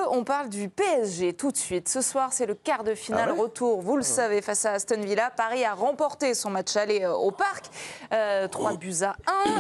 on parle du PSG tout de suite. Ce soir, c'est le quart de finale retour, vous le savez, face à Aston Villa. Paris a remporté son match aller au Parc, 3-1.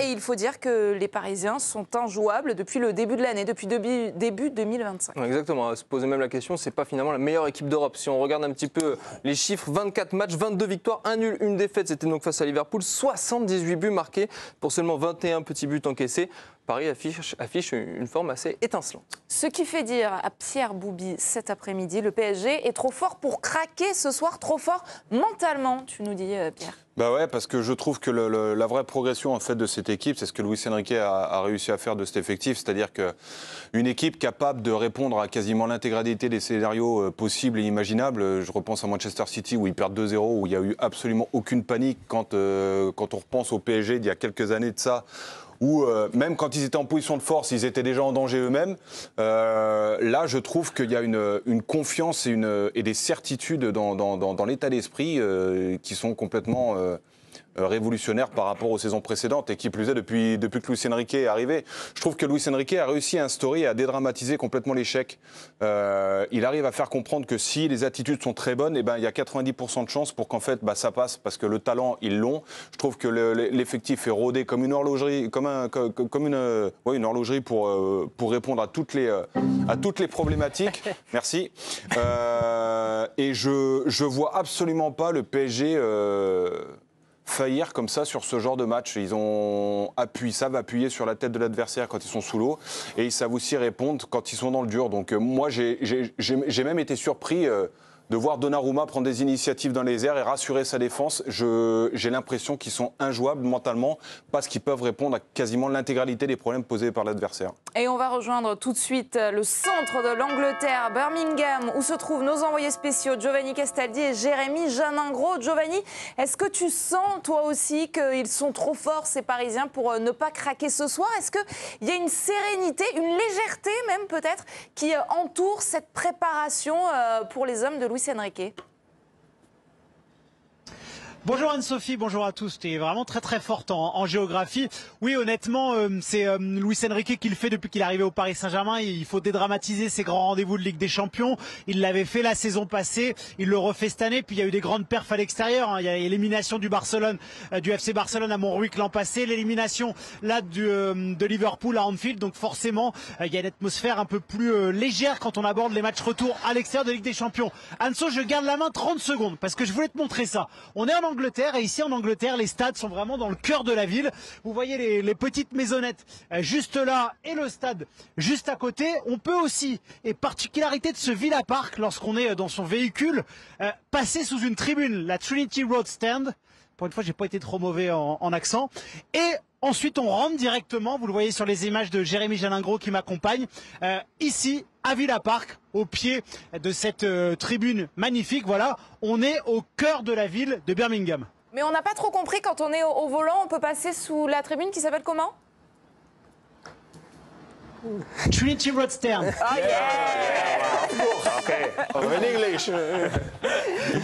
Et il faut dire que les Parisiens sont injouables depuis le début de l'année, depuis début 2025. Exactement, on va se poser même la question, c'est pas finalement la meilleure équipe d'Europe. Si on regarde un petit peu les chiffres, 24 matchs, 22 victoires, 1 nul, 1 défaite. C'était donc face à Liverpool, 78 buts marqués pour seulement 21 petits buts encaissés. Paris affiche une forme assez étincelante. Ce qui fait dire à Pierre Bouby cet après-midi, le PSG est trop fort pour craquer ce soir, trop fort mentalement, tu nous dis Pierre. Bah ouais, parce que je trouve que la vraie progression en fait de cette équipe, c'est ce que Luis Enrique a réussi à faire de cet effectif, c'est-à-dire qu'une équipe capable de répondre à quasiment l'intégralité des scénarios possibles et imaginables. Je repense à Manchester City où ils perdent 2-0, où il n'y a eu absolument aucune panique quand on repense au PSG d'il y a quelques années de ça. Où même quand ils étaient en position de force, ils étaient déjà en danger eux-mêmes. Là, je trouve qu'il y a une confiance et des certitudes dans l'état d'esprit qui sont complètement révolutionnaires par rapport aux saisons précédentes, et qui plus est depuis que Luis Enrique est arrivé. Je trouve que Luis Enrique a réussi à instaurer et à dédramatiser complètement l'échec. Il arrive à faire comprendre que si les attitudes sont très bonnes, eh ben, il y a 90% de chances pour qu'en fait ça passe, parce que le talent, ils l'ont. Je trouve que l'effectif est rodé comme une horlogerie, une horlogerie pour répondre à toutes les problématiques. Merci. Et je vois absolument pas le PSG faillir comme ça sur ce genre de match. Ils savent appuyer sur la tête de l'adversaire quand ils sont sous l'eau, et ils savent aussi répondre quand ils sont dans le dur. Donc moi, j'ai même été surpris de voir Donnarumma prendre des initiatives dans les airs et rassurer sa défense. J'ai l'impression qu'ils sont injouables mentalement parce qu'ils peuvent répondre à quasiment l'intégralité des problèmes posés par l'adversaire. Et on va rejoindre tout de suite le centre de l'Angleterre, Birmingham, où se trouvent nos envoyés spéciaux Giovanni Castaldi et Jérémy Janingro. Giovanni, est-ce que tu sens toi aussi qu'ils sont trop forts, ces Parisiens, pour ne pas craquer ce soir? Est-ce qu'il y a une sérénité, une légèreté même peut-être, qui entoure cette préparation pour les hommes de Luis Enrique? Bonjour Anne-Sophie, bonjour à tous. Tu es vraiment très très forte en géographie. Oui, honnêtement, c'est Luis Enrique qui le fait depuis qu'il est arrivé au Paris Saint-Germain. Il faut dédramatiser ces grands rendez-vous de Ligue des Champions. Il l'avait fait la saison passée, il le refait cette année. Puis il y a eu des grandes perfs à l'extérieur. Il y a l'élimination du FC Barcelone à Montjuic l'an passé, l'élimination là de Liverpool à Anfield. Donc forcément, il y a une atmosphère un peu plus légère quand on aborde les matchs retour à l'extérieur de Ligue des Champions. Anso, je garde la main 30 secondes parce que je voulais te montrer ça. On est en Angleterre, et ici en Angleterre, les stades sont vraiment dans le cœur de la ville. Vous voyez les petites maisonnettes juste là et le stade juste à côté. On peut aussi, et particularité de ce Villa Park, lorsqu'on est dans son véhicule, passer sous une tribune, la Trinity Road Stand. Pour une fois, j'ai pas été trop mauvais en accent. Et ensuite, on rentre directement, vous le voyez sur les images de Jérémy Janingro qui m'accompagne, ici à Villa Park, au pied de cette tribune magnifique. Voilà, on est au cœur de la ville de Birmingham. Mais on n'a pas trop compris, quand on est au volant, on peut passer sous la tribune qui s'appelle comment? Trinity Road Stand. Oh yeah! Okay. In English.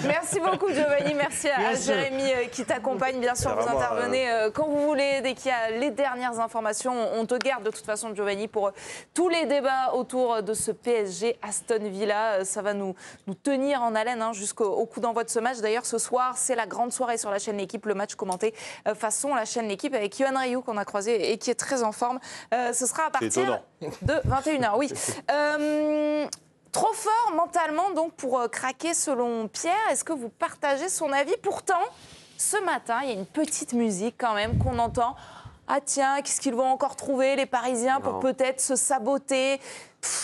Merci beaucoup Giovanni, merci à Jérémy qui t'accompagne. Bien sûr, vous intervenez quand vous voulez, dès qu'il y a les dernières informations. On te garde de toute façon Giovanni pour tous les débats autour de ce PSG Aston Villa. Ça va nous tenir en haleine jusqu'au coup d'envoi de ce match. D'ailleurs, ce soir, c'est la grande soirée sur la chaîne L'Équipe, le match commenté façon la chaîne L'Équipe avec Yohan Ryu qu'on a croisé et qui est très en forme. Ce sera à partir de 21h. Oui. Trop fort mentalement donc pour craquer selon Pierre. Est-ce que vous partagez son avis? Pourtant, ce matin, il y a une petite musique quand même qu'on entend. Ah tiens, qu'est-ce qu'ils vont encore trouver les Parisiens pour peut-être se saboter?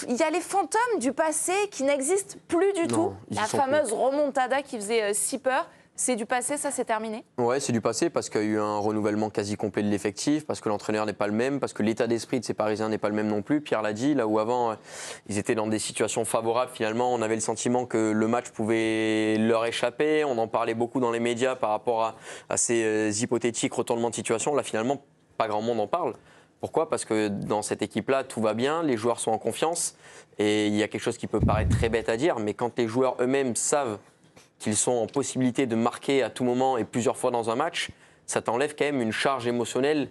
Il y a les fantômes du passé qui n'existent plus du tout. La fameuse remontada qui faisait si peur. C'est du passé, ça c'est terminé? Ouais, c'est du passé parce qu'il y a eu un renouvellement quasi complet de l'effectif, parce que l'entraîneur n'est pas le même, parce que l'état d'esprit de ces Parisiens n'est pas le même non plus. Pierre l'a dit, là où avant ils étaient dans des situations favorables, finalement on avait le sentiment que le match pouvait leur échapper. On en parlait beaucoup dans les médias par rapport à ces hypothétiques retournements de situation. Là finalement, pas grand monde en parle. Pourquoi? Parce que dans cette équipe-là, tout va bien, les joueurs sont en confiance, et il y a quelque chose qui peut paraître très bête à dire, mais quand les joueurs eux-mêmes savent qu'ils sont en possibilité de marquer à tout moment et plusieurs fois dans un match, ça t'enlève quand même une charge émotionnelle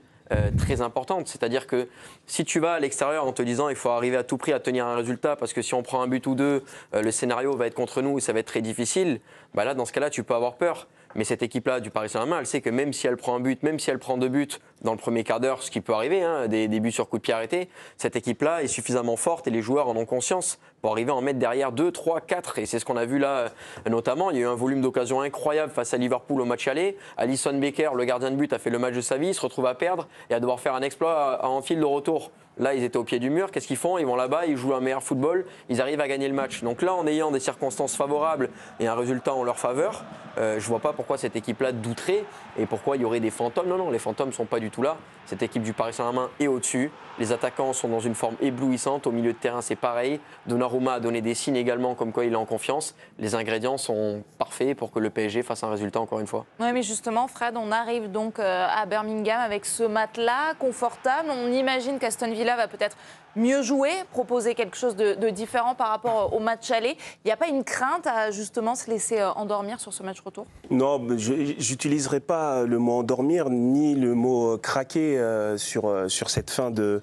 très importante. C'est-à-dire que si tu vas à l'extérieur en te disant il faut arriver à tout prix à tenir un résultat parce que si on prend un but ou deux, le scénario va être contre nous et ça va être très difficile, bah là, dans ce cas-là, tu peux avoir peur. Mais cette équipe-là du Paris Saint-Germain, elle sait que même si elle prend un but, même si elle prend 2 buts dans le premier quart d'heure, ce qui peut arriver, hein, des buts sur coup de pied arrêtés, cette équipe-là est suffisamment forte et les joueurs en ont conscience pour arriver à en mettre derrière 2, 3, 4. Et c'est ce qu'on a vu là notamment. Il y a eu un volume d'occasions incroyable face à Liverpool au match aller. Alisson Becker, le gardien de but, a fait le match de sa vie, il se retrouve à perdre et à devoir faire un exploit à Anfield de retour. Là, ils étaient au pied du mur. Qu'est-ce qu'ils font? Ils vont là-bas, ils jouent un meilleur football, ils arrivent à gagner le match. Donc là, en ayant des circonstances favorables et un résultat en leur faveur, je ne vois pas pourquoi cette équipe-là douterait et pourquoi il y aurait des fantômes. Non, les fantômes ne sont pas du tout là. Cette équipe du Paris Saint-Germain est au-dessus. Les attaquants sont dans une forme éblouissante. Au milieu de terrain, c'est pareil. Donnarumma a donné des signes également comme quoi il est en confiance. Les ingrédients sont parfaits pour que le PSG fasse un résultat encore une fois. Oui, mais justement, Fred, on arrive donc à Birmingham avec ce matelas confortable. On imagine qu'Aston Villa va peut-être mieux jouer, proposer quelque chose de différent par rapport au match aller. Il n'y a pas une crainte à justement se laisser endormir sur ce match retour? Non, je n'utiliserai pas le mot endormir ni le mot craquer sur cette fin de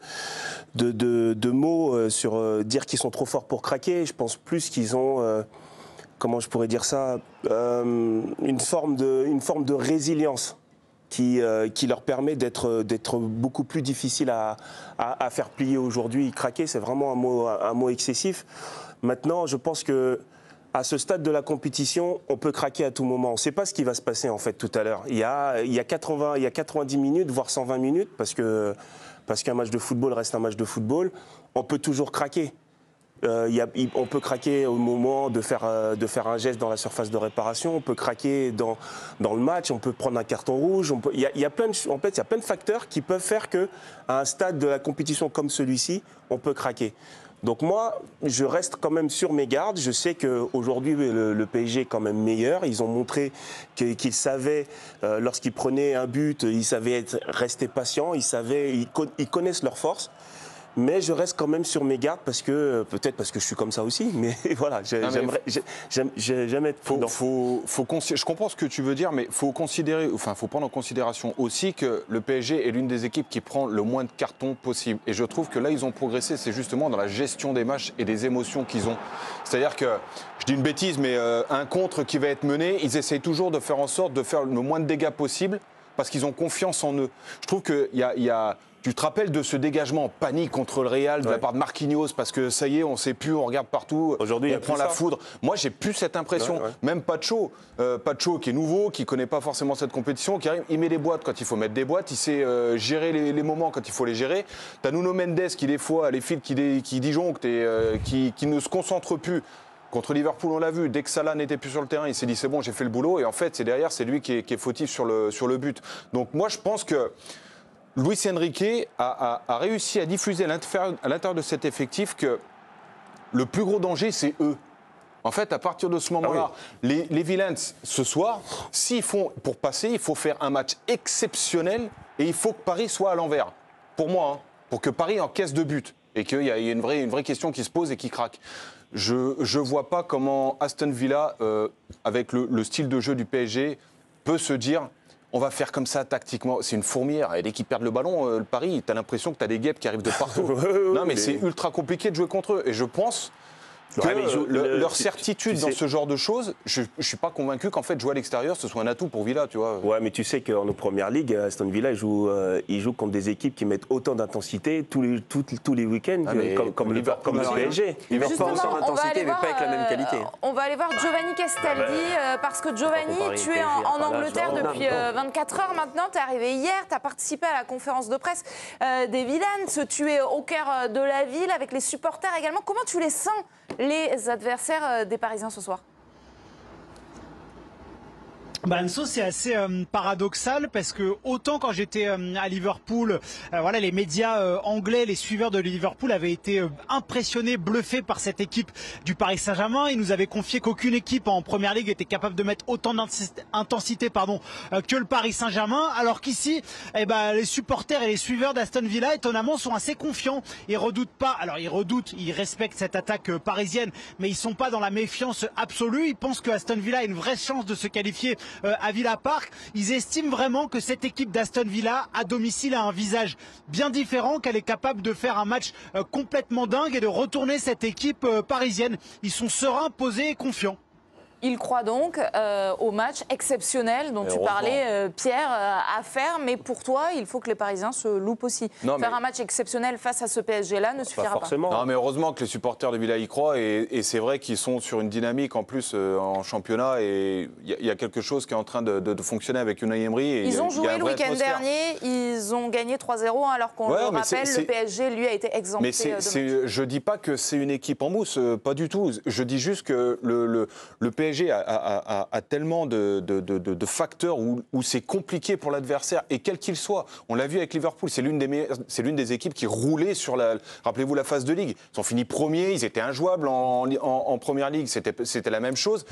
mots, sur dire qu'ils sont trop forts pour craquer. Je pense plus qu'ils ont, comment je pourrais dire ça, une forme de résilience qui leur permet d'être beaucoup plus difficile à faire plier aujourd'hui. Craquer, c'est vraiment un mot excessif. Maintenant, je pense que à ce stade de la compétition, on peut craquer à tout moment. On ne sait pas ce qui va se passer en fait tout à l'heure. Il y a 90 minutes, voire 120 minutes, parce qu'un match de football reste un match de football. On peut toujours craquer. On peut craquer au moment de faire un geste dans la surface de réparation, on peut craquer dans le match, on peut prendre un carton rouge. Il y a plein de facteurs qui peuvent faire qu'à un stade de la compétition comme celui-ci, on peut craquer. Donc moi, je reste quand même sur mes gardes. Je sais qu'aujourd'hui, le PSG est quand même meilleur. Ils ont montré qu'ils savaient, lorsqu'ils prenaient un but, ils savaient rester patients, ils connaissent leurs forces. Mais je reste quand même sur mes gardes peut-être parce que je suis comme ça aussi. Mais voilà, j'aime être prudent. Je comprends ce que tu veux dire, mais faut prendre en considération aussi que le PSG est l'une des équipes qui prend le moins de cartons possible. Et je trouve que là, ils ont progressé. C'est justement dans la gestion des matchs et des émotions qu'ils ont. C'est-à-dire que, je dis une bêtise, mais un contre qui va être mené, ils essayent toujours de faire en sorte de faire le moins de dégâts possible parce qu'ils ont confiance en eux. Je trouve qu'il y a tu te rappelles de ce dégagement en panique contre le Real de la part de Marquinhos parce que ça y est, on ne sait plus, on regarde partout, aujourd'hui, on prend la foudre. Moi, j'ai plus cette impression. Même Pacho qui est nouveau, qui ne connaît pas forcément cette compétition, qui arrive, il met des boîtes quand il faut mettre des boîtes, il sait gérer les moments quand il faut les gérer. T'as Nuno Mendes qui, des fois, les fils qui disjonctent et qui ne se concentre plus. Contre Liverpool, on l'a vu, dès que Salah n'était plus sur le terrain, il s'est dit c'est bon, j'ai fait le boulot. Et en fait, c'est lui qui est fautif sur le but. Donc moi, je pense que Luis Enrique a réussi à diffuser à l'intérieur de cet effectif que le plus gros danger, c'est eux. En fait, à partir de ce moment-là, les Villains, ce soir, pour passer, il faut faire un match exceptionnel et il faut que Paris soit à l'envers. Pour moi, hein, pour que Paris encaisse 2 buts et qu'il y ait une vraie question qui se pose et qui craque. Je ne vois pas comment Aston Villa, avec le style de jeu du PSG, peut se dire on va faire comme ça tactiquement. C'est une fourmilière. Et dès qu'ils perdent le ballon, le Paris, tu as l'impression que tu as des guêpes qui arrivent de partout. Non, mais c'est ultra compliqué de jouer contre eux. Et je pense que leur certitude dans ce genre de choses, je ne suis pas convaincu qu'en fait jouer à l'extérieur ce soit un atout pour Villa, tu vois. Ouais, mais tu sais qu'en première ligue, Aston Villa joue contre des équipes qui mettent autant d'intensité tous les week-ends comme le PSG. Ils mettent pas autant d'intensité, mais pas avec la même qualité. On va aller voir Giovanni Castaldi parce que Giovanni, tu es en Angleterre depuis 24 heures maintenant. Tu es arrivé hier, tu as participé à la conférence de presse des Villains. Tu es au cœur de la ville avec les supporters également. Comment tu les sens, les adversaires des Parisiens ce soir? Anso, c'est assez paradoxal parce que autant quand j'étais à Liverpool, les médias anglais, les suiveurs de Liverpool avaient été impressionnés, bluffés par cette équipe du Paris Saint-Germain. Ils nous avaient confié qu'aucune équipe en Première Ligue était capable de mettre autant d'intensité que le Paris Saint-Germain, alors qu'ici, les supporters et les suiveurs d'Aston Villa, étonnamment, sont assez confiants. Ils redoutent pas, ils respectent cette attaque parisienne, mais ils sont pas dans la méfiance absolue. Ils pensent que Aston Villa a une vraie chance de se qualifier à Villa Park. Ils estiment vraiment que cette équipe d'Aston Villa à domicile a un visage bien différent, qu'elle est capable de faire un match complètement dingue et de retourner cette équipe parisienne. Ils sont sereins, posés et confiants. Il croit donc au match exceptionnel dont tu parlais, Pierre, à faire. Mais pour toi, il faut que les Parisiens se loupent aussi. Faire un match exceptionnel face à ce PSG-là ne suffira pas. Non, mais heureusement que les supporters de Villa y croient. Et c'est vrai qu'ils sont sur une dynamique en plus en championnat. Et il y a quelque chose qui est en train de fonctionner avec Unai Emery. Ils ont joué le week-end dernier. Ils ont gagné 3-0 alors qu'on le rappelle, le PSG, lui, a été exempté. Mais je ne dis pas que c'est une équipe en mousse. Pas du tout. Je dis juste que le PSG a tellement de facteurs où c'est compliqué pour l'adversaire, et quel qu'il soit. On l'a vu avec Liverpool, c'est l'une des équipes qui roulait sur rappelez-vous, la phase de Ligue. Ils ont fini premiers, ils étaient injouables en Première Ligue, c'était la même chose.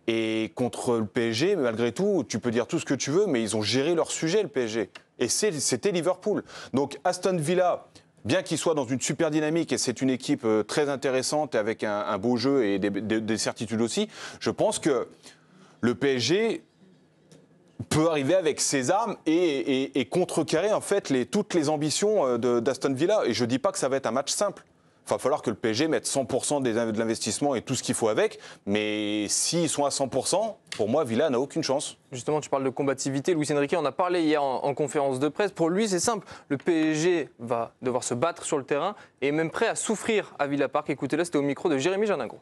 Et contre le PSG, malgré tout, tu peux dire tout ce que tu veux, mais ils ont géré leur sujet, le PSG. Et c'était Liverpool. Donc Aston Villa, bien qu'il soit dans une super dynamique, et c'est une équipe très intéressante avec un beau jeu et des certitudes aussi, je pense que le PSG peut arriver avec ses armes et contrecarrer en fait toutes les ambitions d'Aston Villa. Et je ne dis pas que ça va être un match simple. Il va falloir que le PSG mette 100% de l'investissement et tout ce qu'il faut avec. Mais s'ils sont à 100%, pour moi, Villa n'a aucune chance. Justement, tu parles de combativité. Luis Enrique en a parlé hier en conférence de presse. Pour lui, c'est simple. Le PSG va devoir se battre sur le terrain et est même prêt à souffrir à Villa Park. Écoutez-là, c'était au micro de Jérémy Janingro.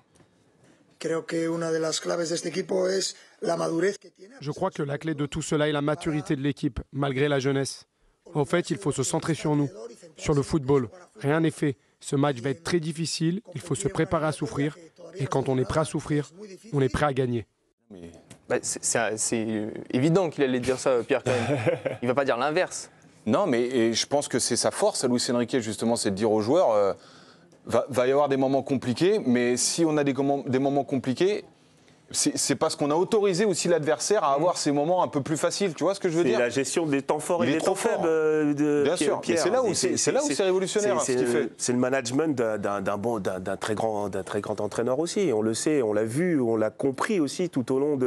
Je crois que la clé de tout cela est la maturité de l'équipe, malgré la jeunesse. En fait, il faut se centrer sur nous, sur le football. Rien n'est fait. Ce match va être très difficile, il faut se préparer à souffrir. Et quand on est prêt à souffrir, on est prêt à gagner. C'est évident qu'il allait dire ça, Pierre, quand même. Il ne va pas dire l'inverse. Non, mais je pense que c'est sa force à Luis Enrique, justement, c'est de dire aux joueurs, va y avoir des moments compliqués, mais si on a des moments compliqués, c'est parce qu'on a autorisé aussi l'adversaire à avoir ces moments un peu plus faciles. Tu vois ce que je veux dire ? C'est la gestion des temps forts et des temps faibles de Bien sûr, Pierre. C'est là où c'est révolutionnaire, ce qu'il fait. C'est le management d'un très grand entraîneur aussi. On le sait, on l'a vu, on l'a compris aussi tout au long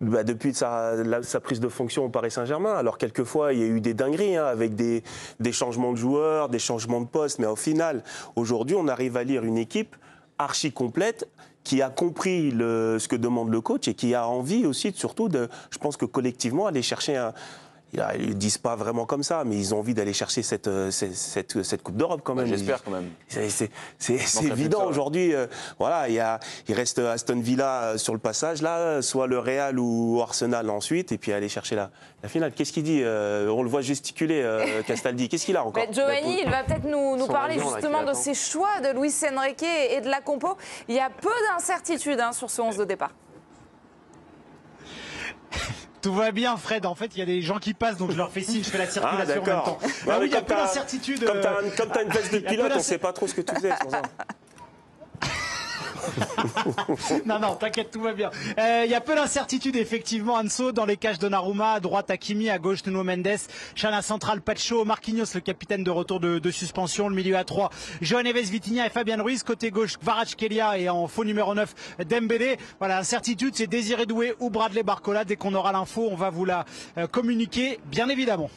depuis sa prise de fonction au Paris Saint-Germain. Alors quelquefois, il y a eu des dingueries avec des changements de joueurs, des changements de poste. Mais au final, aujourd'hui, on arrive à lire une équipe archi complète qui a compris ce que demande le coach et qui a envie aussi, surtout, je pense que collectivement, aller chercher ils ne disent pas vraiment comme ça, mais ils ont envie d'aller chercher cette Coupe d'Europe quand même. J'espère quand même. C'est évident aujourd'hui. Voilà, il reste Aston Villa sur le passage là, soit le Real ou Arsenal ensuite, et puis aller chercher la finale. Qu'est-ce qu'il dit On le voit gesticuler, Castaldi. Qu'est-ce qu'il a encore Giovanni, il va peut-être nous parler justement de ces choix de Luis Enrique et de la compo. Il y a peu d'incertitudes sur ce 11 de départ. Tout va bien, Fred. En fait, il y a des gens qui passent, donc je leur fais signe, je fais la circulation en même temps. Oui, il y a peu d'incertitudes. Comme tu as une veste de pilote, on ne sait pas trop ce que tu faisais. Non, t'inquiète, tout va bien. Il y a peu d'incertitudes, effectivement, Anso, dans les cages de Donnarumma, à droite Hakimi, à gauche Nuno Mendes, Chana central Pacho, Marquinhos, le capitaine de retour de suspension, le milieu à 3, João Neves, Vitinha et Fabian Ruiz, côté gauche Kvaratskhelia et en faux numéro 9 Dembélé. Voilà, incertitude, c'est Désiré Doué ou Bradley Barcola. Dès qu'on aura l'info, on va vous la communiquer, bien évidemment.